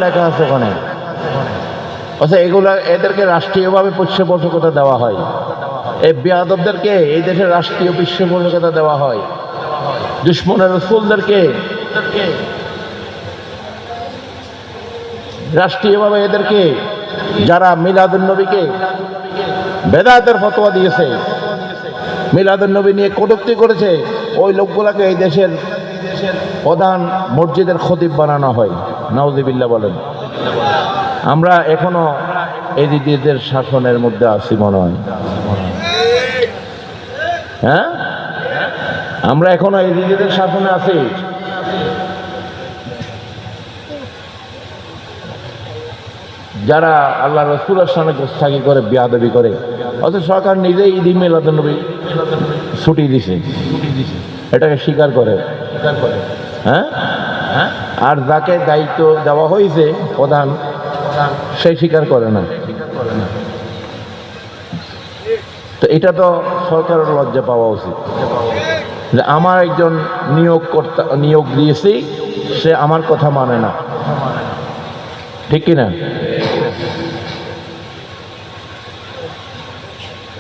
লেখা আছে ওখানে। আচ্ছা, এগুলা এদেরকে রাষ্ট্রীয়ভাবে পৃষ্ঠপোষকতা দেওয়া হয়। এই বেয়াদবদেরকে এই দেশের রাষ্ট্রীয় পৃষ্ঠপোষকতা দেওয়া হয়। দুশমনের রাসূলদেরকে রাষ্ট্রীয়ভাবে এদেরকে, যারা মিলাদুন নবীকে বেদাতের ফতোয়া দিয়েছে, মিলাদুন নবী নিয়ে কটূক্তি করেছে, ওই লোকগুলাকে এই দেশের প্রধান মসজিদের খতিব বানানো হয়। নাউযুবিল্লাহ বলেন। আমরা এখনো এজিদিদের শাসনের মধ্যে আছি মনে হয়। হ্যাঁ, আমরা এখনো এজিদিদের শাসনে আছি। যারা আল্লাহ রাসূলের সামনে গোস্তাকি করে, বেয়াদবি করে, অথচ সরকার নিজেই ঈদ মিলাদুন নবী ছুটি দিছে, এটাকে স্বীকার করে। হ্যাঁ, আর যাকে দায়িত্ব দেওয়া হয়েছে প্রধান, সে স্বীকার করে না। তো এটা তো সরকারের লজ্জা পাওয়া উচিত যে আমার একজন নিয়োগ দিয়েছি, সে আমার কথা মানে না। ঠিক কিনা?